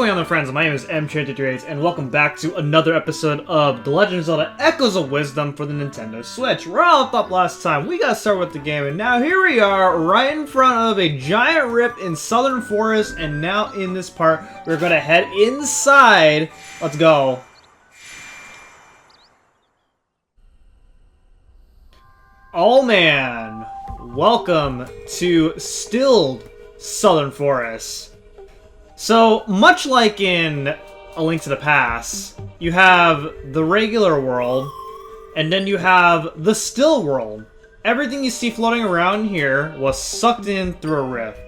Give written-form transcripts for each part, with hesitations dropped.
going on, my friends? My name is M38, and welcome back to another episode of The Legend of Zelda Echoes of Wisdom for the Nintendo Switch. Right off the top last time, we got started with the game, and now here we are, right in front of a giant rip in Southern Forest, and now in this part, we're going to head inside. Let's go. Oh man, welcome to Stilled Southern Forest. So, much like in A Link to the Past, you have the regular world, and then you have the still world. Everything you see floating around here was sucked in through a rift.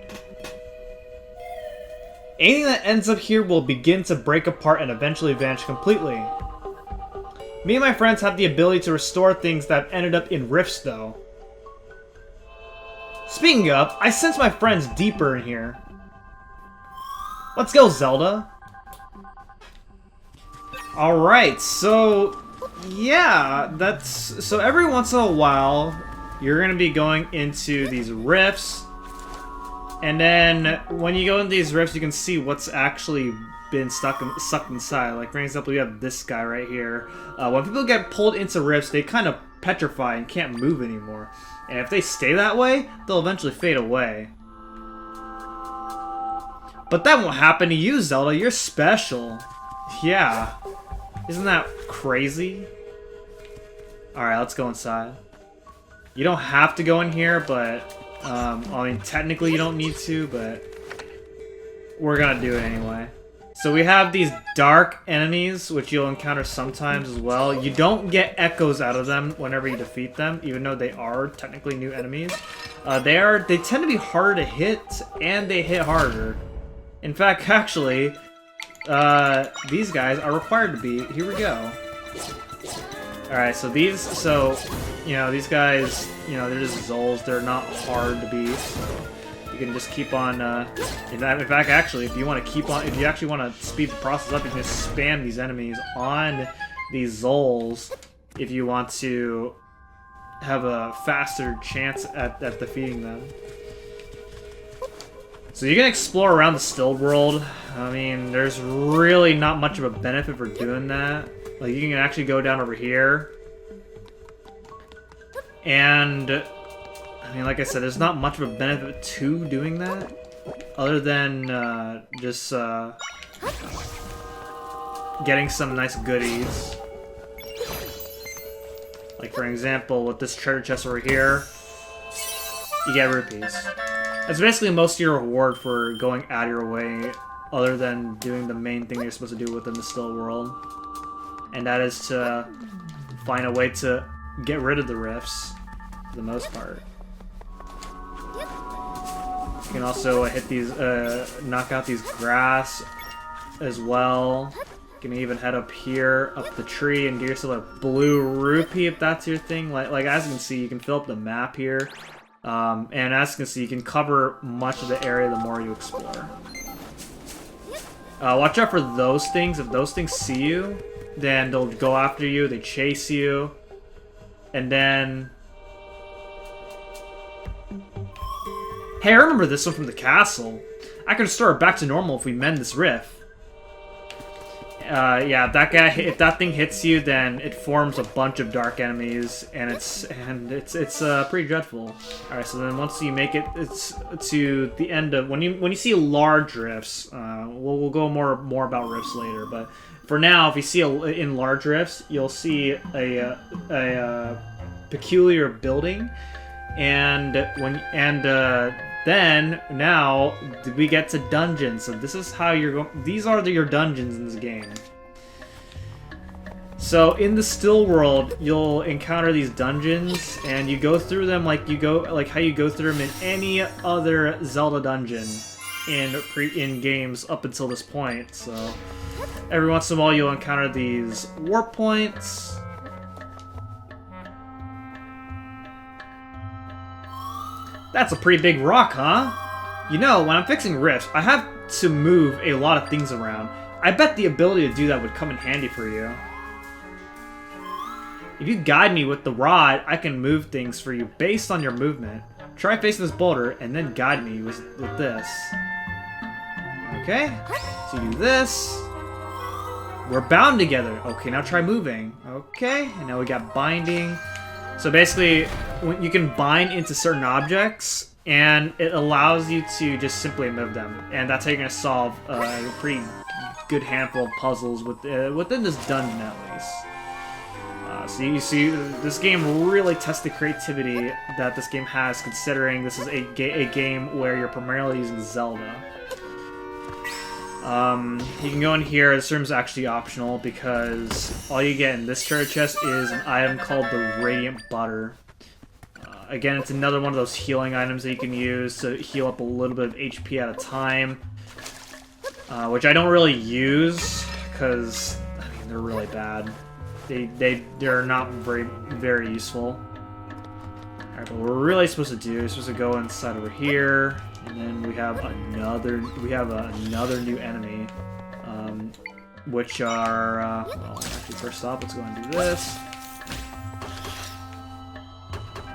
Anything that ends up here will begin to break apart and eventually vanish completely. Me and my friends have the ability to restore things that have ended up in rifts, though. Speaking of, I sense my friends deeper in here. Let's go, Zelda. Alright, so yeah, so every once in a while you're gonna be going into these rifts, and then when you go into these rifts you can see what's actually been sucked inside. Like, for example, you have this guy right here. When people get pulled into rifts, they kind of petrify and can't move anymore. And if they stay that way, they'll eventually fade away. But that won't happen to you, Zelda. You're special. Yeah. Isn't that crazy? Alright, let's go inside. You don't have to go in here, but... I mean, technically you don't need to, but... we're gonna do it anyway. So we have these dark enemies, which you'll encounter sometimes as well. You don't get echoes out of them whenever you defeat them, even though they are technically new enemies. They tend to be harder to hit, and they hit harder. In fact, actually, these guys are required to be. Here we go. Alright, so these guys, they're just Zols. They're not hard to beat. You can just keep on, in fact, actually, if you actually want to speed the process up, you can just spam these enemies on these Zols if you want to have a faster chance at defeating them. So you can explore around the Stilled World. I mean, there's really not much of a benefit for doing that. Like, you can actually go down over here. And, I mean, like I said, there's not much of a benefit to doing that. Other than, just, getting some nice goodies. Like, for example, with this treasure chest over here, you get rupees. That's basically most of your reward for going out of your way, other than doing the main thing you're supposed to do within the Still World. And that is to find a way to get rid of the rifts, for the most part. You can also hit these, knock out these grass as well. You can even head up here, up the tree, and get yourself a blue rupee if that's your thing. Like as you can see, you can fill up the map here. And as you can see, you can cover much of the area the more you explore. Watch out for those things. If those things see you, then they'll go after you, they chase you, and then... Hey, I remember this one from the castle. I can restore it back to normal if we mend this rift. Yeah, if that thing hits you, then it forms a bunch of dark enemies, and it's pretty dreadful. All right, so then once you make it, it's to the end of when you see large rifts. We'll go more about rifts later, but for now, if you see in large rifts, you'll see a peculiar building, and then, now, we get to dungeons. So this is how you're going... These are your dungeons in this game. So, in the Still World, you'll encounter these dungeons, and you go through them like how you go through them in any other Zelda dungeon in games up until this point. So, every once in a while, you'll encounter these warp points. That's a pretty big rock, huh? You know, when I'm fixing rifts, I have to move a lot of things around. I bet the ability to do that would come in handy for you. If you guide me with the rod, I can move things for you based on your movement. Try facing this boulder, and then guide me with this. Okay, so you do this. We're bound together. Okay, now try moving. Okay, and now we got binding. So basically, you can bind into certain objects, and it allows you to just simply move them. And that's how you're going to solve a pretty good handful of puzzles within this dungeon, at least. So you see, this game really tests the creativity that this game has, considering this is a game where you're primarily using Zelda. You can go in here. This room's actually optional because all you get in this treasure chest is an item called the Radiant Butter. Again, it's another one of those healing items that you can use to heal up a little bit of HP at a time, which I don't really use because I mean they're really bad. They're not very useful. Alright, but what we're really supposed to do is supposed to go inside over here. And then we have another new enemy, which are, well, actually first off, let's go and do this.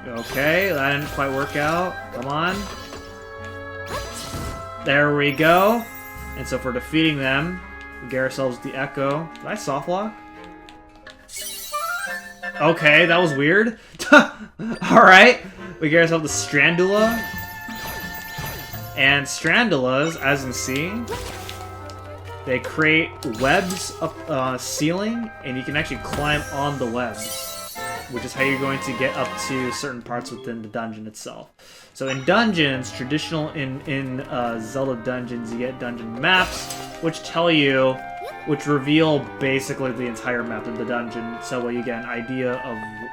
Okay, that didn't quite work out. Come on. There we go. And so for defeating them, we get ourselves the Echo. Did I soft lock? Okay, that was weird. Alright, we get ourselves the Strandula. And Strandulas, as you can see, they create webs up on a ceiling, and you can actually climb on the webs, which is how you're going to get up to certain parts within the dungeon itself. So in dungeons, traditional in Zelda dungeons, you get dungeon maps, which reveal basically the entire map of the dungeon, so you get an idea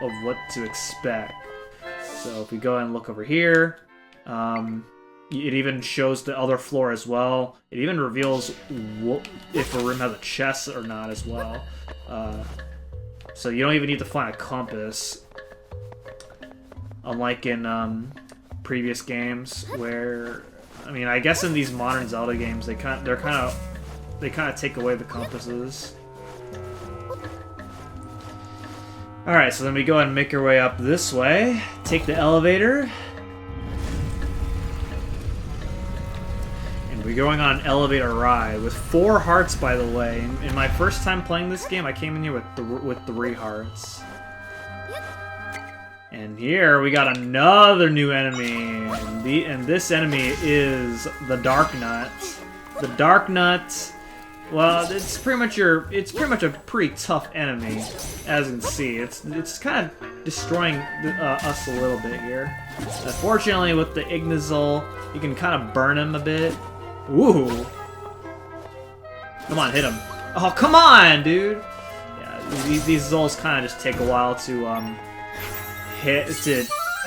of what to expect. So if we go and look over here, it even shows the other floor as well. It even reveals if a room has a chest or not as well. So you don't even need to find a compass. Unlike in previous games where, I mean, I guess in these modern Zelda games, they kind of take away the compasses. Alright, so then we go ahead and make our way up this way. Take the elevator. We're going on an elevator ride with 4 hearts, by the way. In my first time playing this game, I came in here with 3 hearts. And here we got another new enemy, and this enemy is the Dark Nut. The Dark Nut, well, it's pretty much a pretty tough enemy, as you can see. It's kind of destroying us a little bit here. Unfortunately, with the Ignazol, you can kind of burn him a bit. Ooh! Come on, hit him. Oh, come on, dude! Yeah, these Zols kind of just take a while to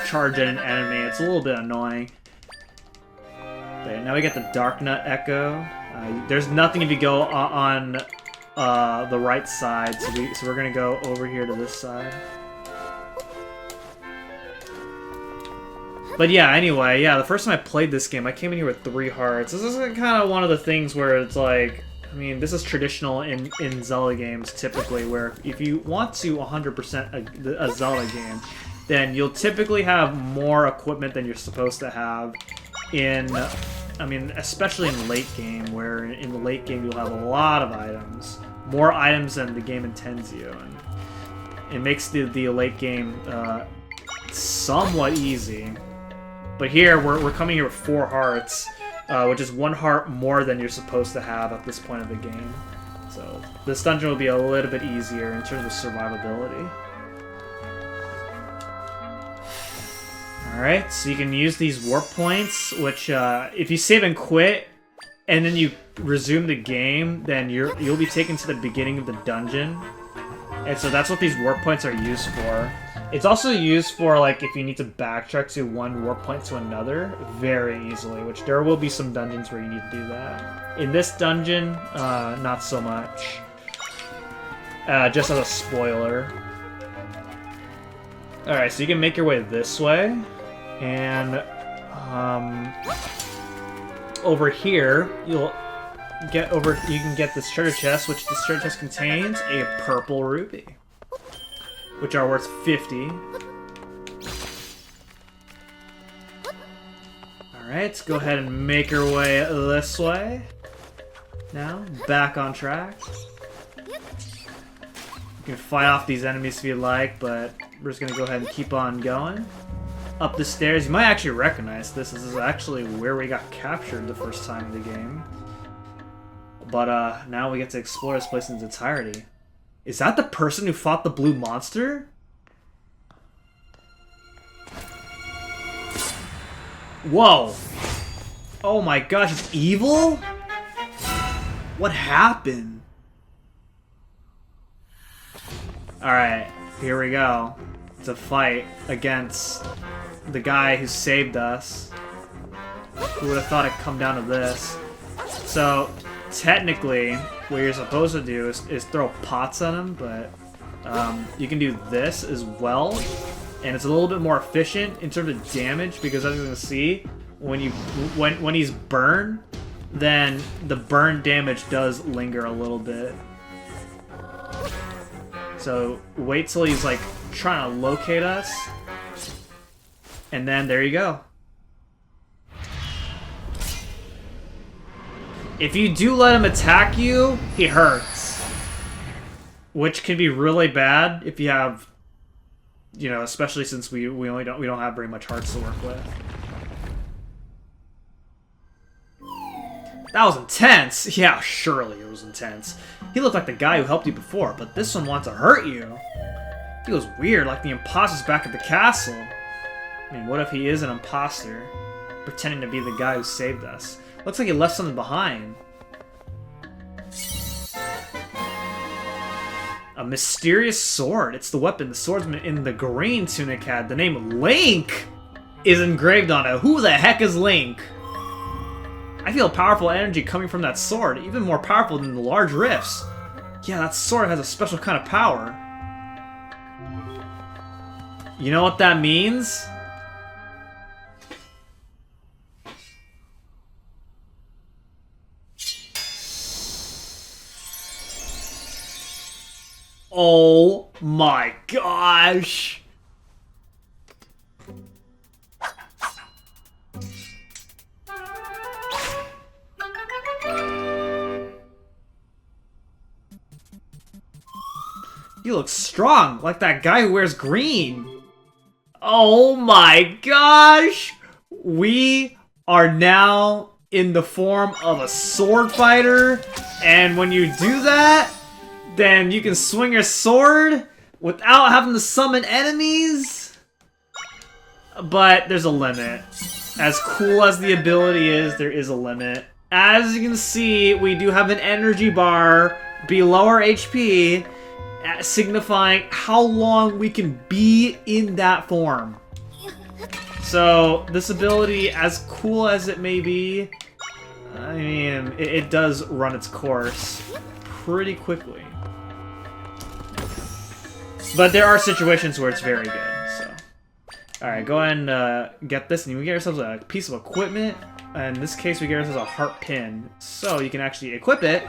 charge at an enemy. It's a little bit annoying. But yeah, now we get the Dark Nut Echo. There's nothing if you go on the right side, so we're gonna go over here to this side. But yeah, anyway, yeah, the first time I played this game, I came in here with 3 hearts. This is kind of one of the things where it's like, I mean, this is traditional in Zelda games, typically, where if you want to 100% a Zelda game, then you'll typically have more equipment than you're supposed to have I mean, especially in late game, where in the late game you'll have a lot of items. More items than the game intends you, and it makes the late game somewhat easy. But here, we're coming here with 4 hearts, which is 1 heart more than you're supposed to have at this point of the game. So this dungeon will be a little bit easier in terms of survivability. Alright, so you can use these warp points, which if you save and quit, and then you resume the game, then you'll be taken to the beginning of the dungeon. And so that's what these warp points are used for. It's also used for, like, if you need to backtrack to one warp point to another very easily, which there will be some dungeons where you need to do that. In this dungeon, not so much. Just as a spoiler. Alright, so you can make your way this way, and over here, you can get this treasure chest, which this treasure chest contains a purple ruby, which are worth 50. Alright, let's go ahead and make our way this way. Now, back on track. You can fight off these enemies if you like, but we're just gonna go ahead and keep on going. Up the stairs, you might actually recognize this. This is actually where we got captured the first time in the game. But now we get to explore this place in its entirety. Is that the person who fought the blue monster? Whoa! Oh my gosh, it's evil? What happened? Alright, here we go. It's a fight against the guy who saved us. Who would have thought it'd come down to this? So, technically, what you're supposed to do is throw pots at him, but you can do this as well. And it's a little bit more efficient in terms of damage, because as you can see, when he's burned, then the burn damage does linger a little bit. So wait till he's like trying to locate us, and then there you go. If you do let him attack you, he hurts, which can be really bad if you have, you know, especially since we don't have very much hearts to work with. That was intense! Yeah, surely it was intense. He looked like the guy who helped you before, but this one wants to hurt you. He was weird, like the imposters back at the castle. I mean, what if he is an imposter, pretending to be the guy who saved us? Looks like he left something behind. A mysterious sword. It's the weapon the swordsman in the green tunic had. The name Link is engraved on it. Who the heck is Link? I feel powerful energy coming from that sword, even more powerful than the large rifts. Yeah, that sword has a special kind of power. You know what that means? Oh my gosh! You look strong, like that guy who wears green. Oh my gosh! We are now in the form of a sword fighter, and when you do that, then you can swing your sword without having to summon enemies. But there's a limit. As cool as the ability is, there is a limit. As you can see, we do have an energy bar below our HP, signifying how long we can be in that form. So, this ability, as cool as it may be, I mean, it does run its course pretty quickly. But there are situations where it's very good, so. Alright, go ahead and get this, and we get ourselves a piece of equipment. In this case, we get ourselves a heart pin. So you can actually equip it,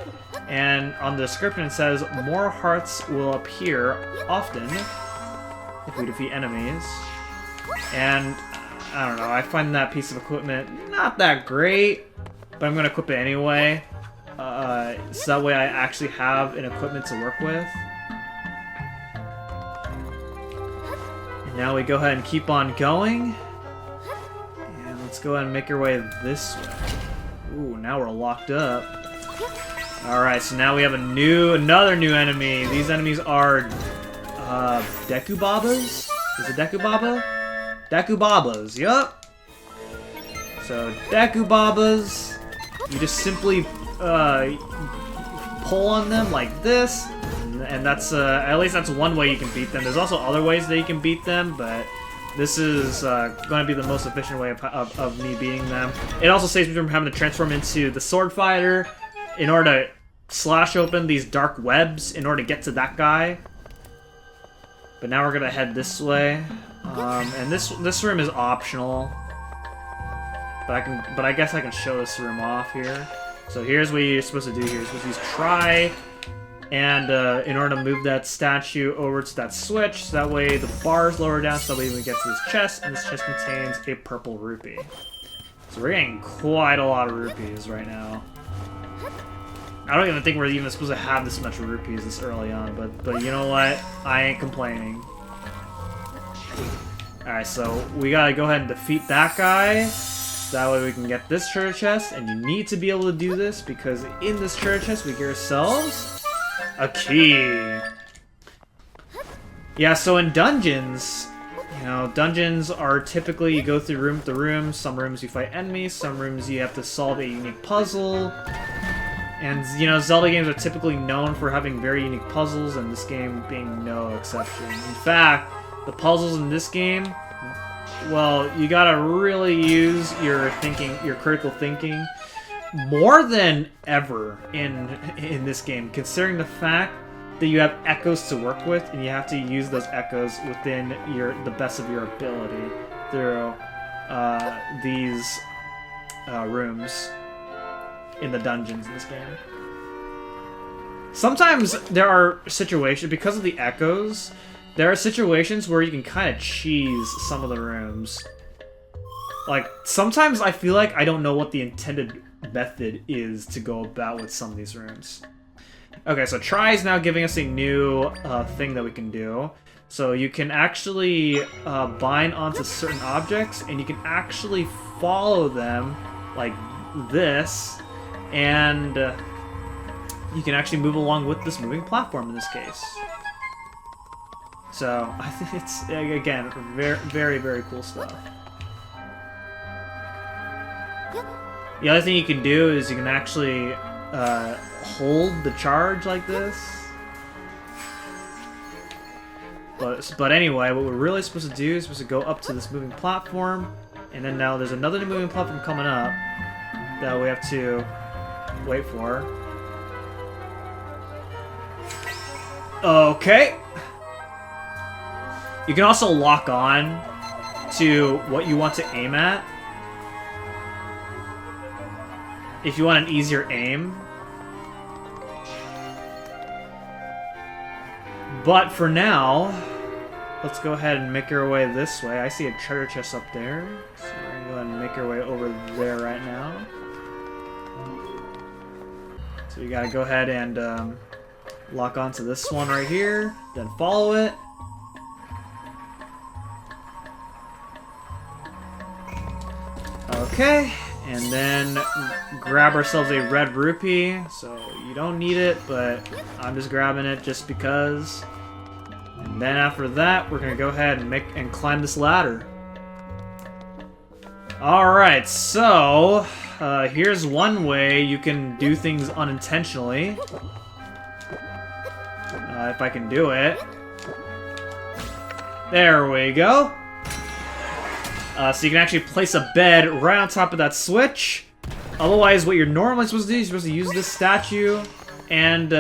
and on the description it says, more hearts will appear often if we defeat enemies. And, I don't know, I find that piece of equipment not that great, but I'm going to equip it anyway. So that way I actually have an equipment to work with. Now we go ahead and keep on going. And let's go ahead and make our way this way. Ooh, now we're locked up. Alright, so now we have another new enemy. These enemies are Dekubabas? Is it Dekubaba? Dekubabas, yup. So Dekubabas, you just simply pull on them like this. And that's, at least that's one way you can beat them. There's also other ways that you can beat them, but this is going to be the most efficient way of me beating them. It also saves me from having to transform into the sword fighter in order to slash open these dark webs in order to get to that guy. But now we're going to head this way. And this room is optional. But I guess I can show this room off here. So here's what you're supposed to do here. You're supposed to use try. And in order to move that statue over to that switch, so that way the bar is lower down, so that way we get to this chest, and this chest contains a purple rupee. So we're getting quite a lot of rupees right now. I don't even think we're even supposed to have this much rupees this early on, but you know what? I ain't complaining. Alright, so we gotta go ahead and defeat that guy. That way we can get this treasure chest, and you need to be able to do this because in this treasure chest we get ourselves a key. Yeah, so in dungeons, you know, dungeons are typically you go through room to room. Some rooms you fight enemies, some rooms you have to solve a unique puzzle. And, you know, Zelda games are typically known for having very unique puzzles, and this game being no exception. In fact, the puzzles in this game, well, you gotta really use your thinking, your critical thinking, more than ever in this game, considering the fact that you have echoes to work with, and you have to use those echoes within the best of your ability through these rooms in the dungeons in this game. Sometimes there are situations, because of the echoes, there are situations where you can kind of cheese some of the rooms. Like, sometimes I feel like I don't know what the intended method is to go about with some of these rooms. Okay, so Try is now giving us a new thing that we can do. So you can actually bind onto certain objects, and you can actually follow them like this, and you can actually move along with this moving platform in this case. So I think it's, again, very, very, very cool stuff. The other thing you can do is you can actually hold the charge like this. But anyway, what we're really supposed to do is supposed to go up to this moving platform, and then now there's another moving platform coming up that we have to wait for. Okay. You can also lock on to what you want to aim at if you want an easier aim. But for now, let's go ahead and make our way this way. I see a treasure chest up there, so we're gonna go ahead and make our way over there right now. So you gotta go ahead and lock onto this one right here, then follow it. Okay, and then grab ourselves a red rupee. So you don't need it, but I'm just grabbing it just because. And then after that, we're gonna go ahead and climb this ladder. Alright, so here's one way you can do things unintentionally. If I can do it. There we go. So you can actually place a bed right on top of that switch. Otherwise, what you're normally supposed to do is you're supposed to use this statue and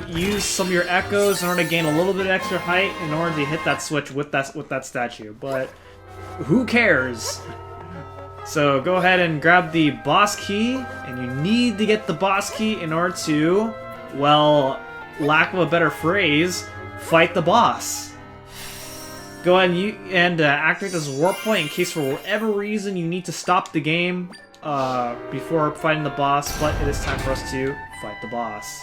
use some of your echoes in order to gain a little bit of extra height in order to hit that switch with that statue. But who cares? So go ahead and grab the boss key, and you need to get the boss key in order to, well, lack of a better phrase, fight the boss. Go ahead and activate this warp point in case for whatever reason you need to stop the game before fighting the boss, but it is time for us to fight the boss.